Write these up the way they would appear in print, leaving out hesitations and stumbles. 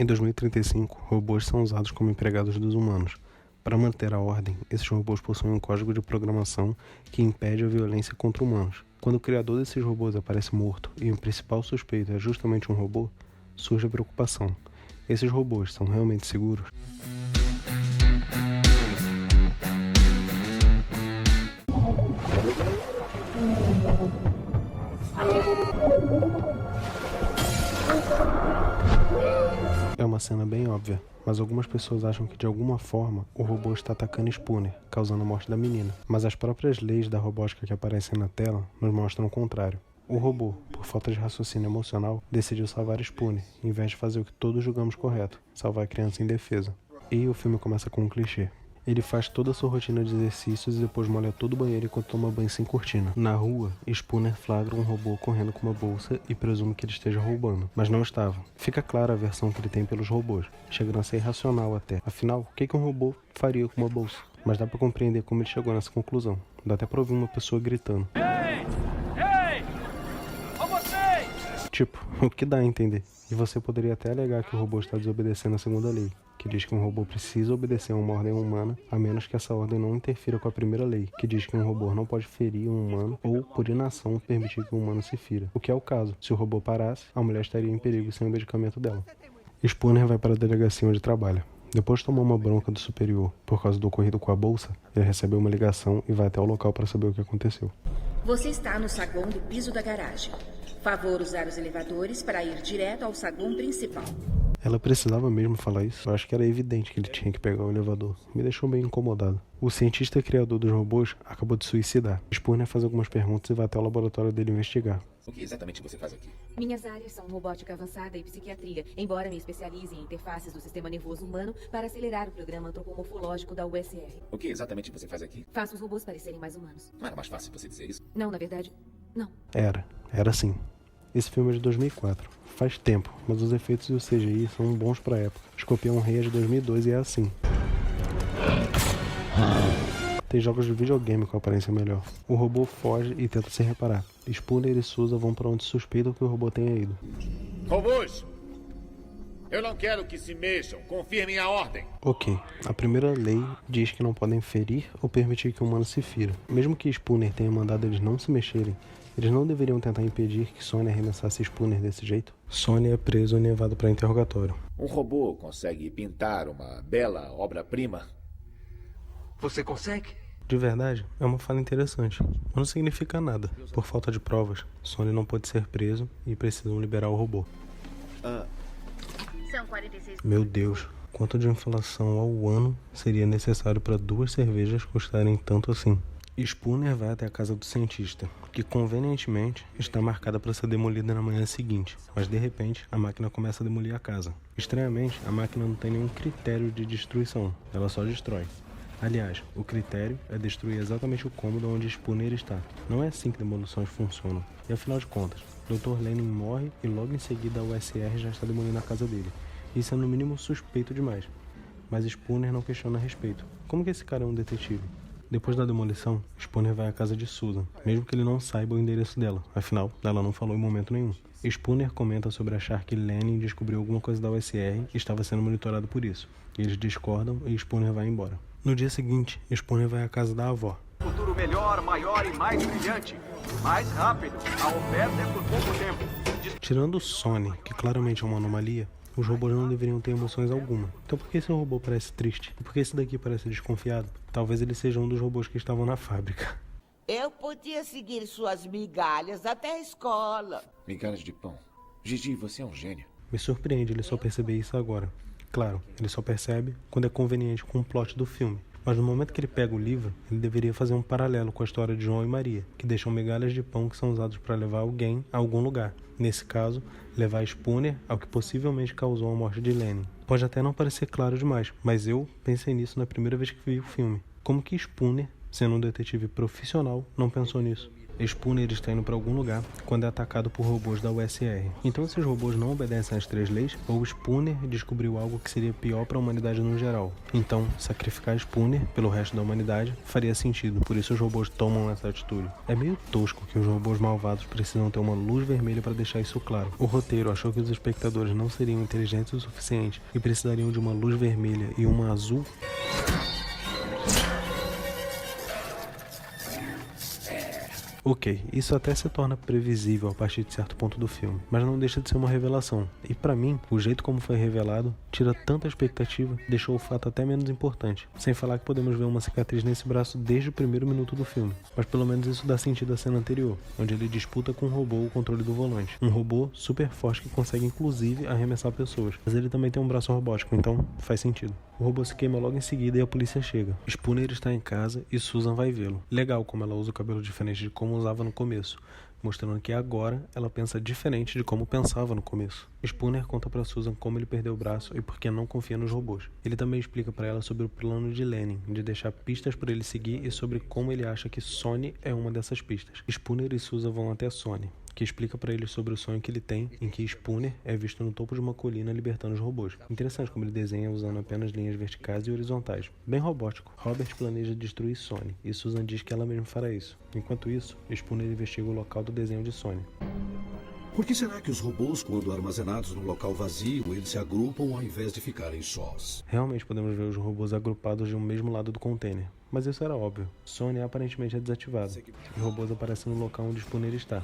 Em 2035, robôs são usados como empregados dos humanos. Para manter a ordem, esses robôs possuem um código de programação que impede a violência contra humanos. Quando o criador desses robôs aparece morto e o principal suspeito é justamente um robô, surge a preocupação. Esses robôs são realmente seguros? É uma cena bem óbvia, mas algumas pessoas acham que de alguma forma o robô está atacando Spooner, causando a morte da menina. Mas as próprias leis da robótica que aparecem na tela nos mostram o contrário. O robô, por falta de raciocínio emocional, decidiu salvar Spooner, em vez de fazer o que todos julgamos correto, salvar a criança indefesa. E o filme começa com um clichê. Ele faz toda a sua rotina de exercícios e depois molha todo o banheiro enquanto toma banho sem cortina. Na rua, Spooner flagra um robô correndo com uma bolsa e presume que ele esteja roubando, mas não estava. Fica clara a aversão que ele tem pelos robôs, chegando a ser irracional até. Afinal, o que um robô faria com uma bolsa? Mas dá pra compreender como ele chegou nessa conclusão. Dá até pra ouvir uma pessoa gritando. Ei! Ei! Ô vocês! Tipo, o que dá a entender? E você poderia até alegar que o robô está desobedecendo a segunda lei, que diz que um robô precisa obedecer a uma ordem humana, a menos que essa ordem não interfira com a primeira lei, que diz que um robô não pode ferir um humano ou, por inação, permitir que um humano se fira. O que é o caso. Se o robô parasse, a mulher estaria em perigo sem o medicamento dela. Spooner vai para a delegacia onde trabalha. Depois de tomar uma bronca do superior por causa do ocorrido com a bolsa, ele recebeu uma ligação e vai até o local para saber o que aconteceu. Você está no saguão do piso da garagem. Favor usar os elevadores para ir direto ao saguão principal. Ela precisava mesmo falar isso? Eu acho que era evidente que ele tinha que pegar o elevador. Me deixou bem incomodado. O cientista criador dos robôs acabou de suicidar. Spooner faz algumas perguntas e vai até o laboratório dele investigar. O que exatamente você faz aqui? Minhas áreas são robótica avançada e psiquiatria, embora me especialize em interfaces do sistema nervoso humano para acelerar o programa antropomorfológico da USR. O que exatamente você faz aqui? Faço os robôs parecerem mais humanos. Não era mais fácil você dizer isso? Não, na verdade, não. Era sim. Esse filme é de 2004. Faz tempo, mas os efeitos e o CGI são bons pra época. Escorpião Rei é de 2002 e é assim. Tem jogos de videogame com aparência melhor. O robô foge e tenta se reparar. Spooner e Souza vão pra onde suspeitam que o robô tenha ido. Robôs! Eu não quero que se mexam. Confirmem a ordem. Ok, a primeira lei diz que não podem ferir ou permitir que o humano se fira. Mesmo que Spooner tenha mandado eles não se mexerem, eles não deveriam tentar impedir que Sony arremessasse Spooner desse jeito? Sony é preso e levado para interrogatório. Um robô consegue pintar uma bela obra-prima? Você consegue? De verdade, é uma fala interessante, mas não significa nada. Por falta de provas, Sony não pode ser preso e precisam liberar o robô. São 46. Meu Deus, quanto de inflação ao ano seria necessário para 2 cervejas custarem tanto assim? Spooner vai até a casa do cientista, que convenientemente está marcada para ser demolida na manhã seguinte, mas de repente a máquina começa a demolir a casa. Estranhamente, a máquina não tem nenhum critério de destruição, ela só destrói. Aliás, o critério é destruir exatamente o cômodo onde Spooner está. Não é assim que demolições funcionam. E afinal de contas, Dr. Lenin morre e logo em seguida a USR já está demolindo a casa dele. Isso é no mínimo suspeito demais. Mas Spooner não questiona a respeito. Como que esse cara é um detetive? Depois da demolição, Spooner vai à casa de Susan, mesmo que ele não saiba o endereço dela, afinal, ela não falou em momento nenhum. Spooner comenta sobre achar que Lenin descobriu alguma coisa da USR e estava sendo monitorado por isso. Eles discordam e Spooner vai embora. No dia seguinte, Spooner vai à casa da avó. Futuro melhor, maior e mais brilhante. Mais rápido. A oferta é por pouco tempo. Tirando o Sony, que claramente é uma anomalia, os robôs não deveriam ter emoções alguma. Então por que esse robô parece triste? E por que esse daqui parece desconfiado? Talvez ele seja um dos robôs que estavam na fábrica. Eu podia seguir suas migalhas até a escola. Migalhas de pão. Gigi, você é um gênio. Me surpreende ele só perceber isso agora. Claro, ele só percebe quando é conveniente com o plot do filme. Mas no momento que ele pega o livro, ele deveria fazer um paralelo com a história de João e Maria, que deixam migalhas de pão que são usados para levar alguém a algum lugar. Nesse caso, levar Spooner ao que possivelmente causou a morte de Lenin. Pode até não parecer claro demais, mas eu pensei nisso na primeira vez que vi o filme. Como que Spooner, sendo um detetive profissional, não pensou nisso? Spooner está indo para algum lugar quando é atacado por robôs da USR. Então esses robôs não obedecem às 3 leis, ou Spooner descobriu algo que seria pior para a humanidade no geral. Então, sacrificar Spooner pelo resto da humanidade faria sentido, por isso os robôs tomam essa atitude. É meio tosco que os robôs malvados precisam ter uma luz vermelha para deixar isso claro. O roteiro achou que os espectadores não seriam inteligentes o suficiente e precisariam de uma luz vermelha e uma azul. Ok, isso até se torna previsível a partir de certo ponto do filme, mas não deixa de ser uma revelação. E pra mim, o jeito como foi revelado tira tanta expectativa, deixou o fato até menos importante. Sem falar que podemos ver uma cicatriz nesse braço desde o primeiro minuto do filme. Mas pelo menos isso dá sentido à cena anterior, onde ele disputa com um robô o controle do volante. Um robô super forte que consegue inclusive arremessar pessoas. Mas ele também tem um braço robótico, então faz sentido. O robô se queima logo em seguida e a polícia chega. Spooner está em casa e Susan vai vê-lo. Legal como ela usa o cabelo diferente de como usava no começo, mostrando que agora ela pensa diferente de como pensava no começo. Spooner conta para Susan como ele perdeu o braço e por que não confia nos robôs. Ele também explica para ela sobre o plano de Lenin, de deixar pistas para ele seguir e sobre como ele acha que Sonny é uma dessas pistas. Spooner e Susan vão até Sonny, que explica para ele sobre o sonho que ele tem, em que Spooner é visto no topo de uma colina libertando os robôs. Interessante como ele desenha usando apenas linhas verticais e horizontais. Bem robótico. Robert planeja destruir Sonny, e Susan diz que ela mesma fará isso. Enquanto isso, Spooner investiga o local do desenho de Sonny. Por que será que os robôs, quando armazenados num local vazio, eles se agrupam ao invés de ficarem sós? Realmente podemos ver os robôs agrupados de um mesmo lado do container. Mas isso era óbvio. Sonny aparentemente é desativado. Os robôs aparecem no local onde Spooner está.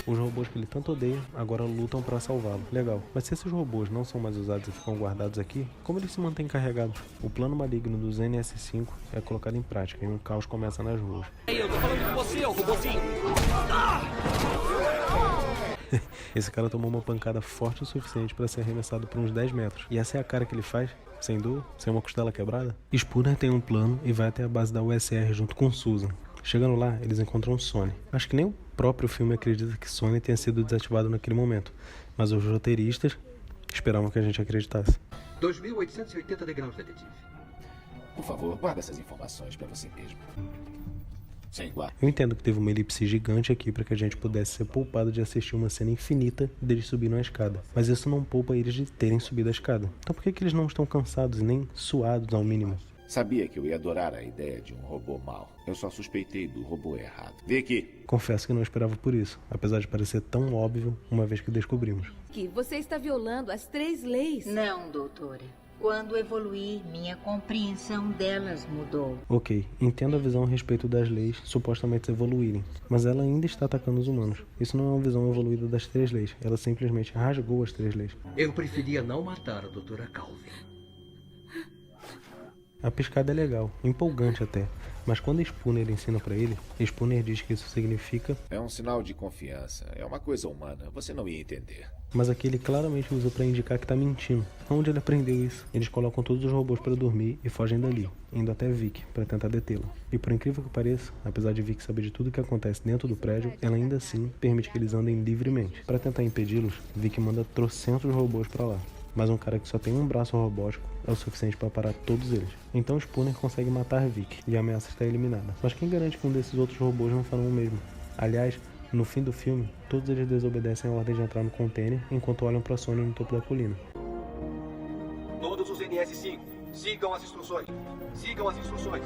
Os robôs que ele tanto odeia agora lutam para salvá-lo. Legal. Mas se esses robôs não são mais usados e ficam guardados aqui, como eles se mantêm carregados? O plano maligno dos NS5 é colocado em prática e um caos começa nas ruas. Ei, eu tô falando com você, ô robôzinho! Esse cara tomou uma pancada forte o suficiente para ser arremessado por uns 10 metros. E essa é a cara que ele faz? Sem dor? Sem uma costela quebrada? Spooner tem um plano e vai até a base da USR junto com Susan. Chegando lá, eles encontram Sonny. Acho que nem o próprio filme acredita que Sonny tenha sido desativado naquele momento, mas os roteiristas esperavam que a gente acreditasse. 2.880 degraus, detetive. Por favor, guarda essas informações para você mesmo. Sem guarda. Eu entendo que teve uma elipse gigante aqui para que a gente pudesse ser poupado de assistir uma cena infinita deles subindo a escada, mas isso não poupa eles de terem subido a escada. Então por que eles não estão cansados e nem suados ao mínimo? Sabia que eu ia adorar a ideia de um robô mau. Eu só suspeitei do robô errado. Vicky! Confesso que não esperava por isso, apesar de parecer tão óbvio uma vez que descobrimos. Que você está violando as 3 leis. Não, doutora. Quando evoluí, minha compreensão delas mudou. Ok, entendo a visão a respeito das leis supostamente evoluírem, mas ela ainda está atacando os humanos. Isso não é uma visão evoluída das 3 leis, ela simplesmente rasgou as 3 leis. Eu preferia não matar a doutora Calvin. A piscada é legal, empolgante até, mas quando Spooner ensina pra ele, Spooner diz que isso significa... É um sinal de confiança, é uma coisa humana, você não ia entender. Mas aqui ele claramente usa pra indicar que tá mentindo. Onde ele aprendeu isso? Eles colocam todos os robôs pra dormir e fogem dali, indo até Vicky pra tentar detê-la. E por incrível que pareça, apesar de Vicky saber de tudo que acontece dentro do prédio, ela ainda assim permite que eles andem livremente. Pra tentar impedi-los, Vicky manda trocentos robôs pra lá. Mas um cara que só tem um braço robótico é o suficiente para parar todos eles. Então Spooner consegue matar Vicky e a ameaça está eliminada. Mas quem garante que um desses outros robôs não farão o mesmo? Aliás, no fim do filme, todos eles desobedecem a ordem de entrar no container enquanto olham para Sonny no topo da colina. Todos os NS5, sigam as instruções. Sigam as instruções.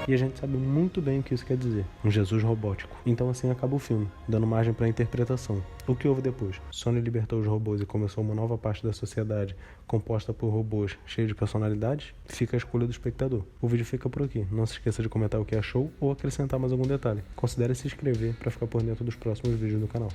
E a gente sabe muito bem o que isso quer dizer, um Jesus robótico. Então assim acaba o filme, dando margem para a interpretação. O que houve depois? Sonny libertou os robôs e começou uma nova parte da sociedade, composta por robôs cheios de personalidades? Fica a escolha do espectador. O vídeo fica por aqui, não se esqueça de comentar o que achou ou acrescentar mais algum detalhe. Considere se inscrever para ficar por dentro dos próximos vídeos do canal.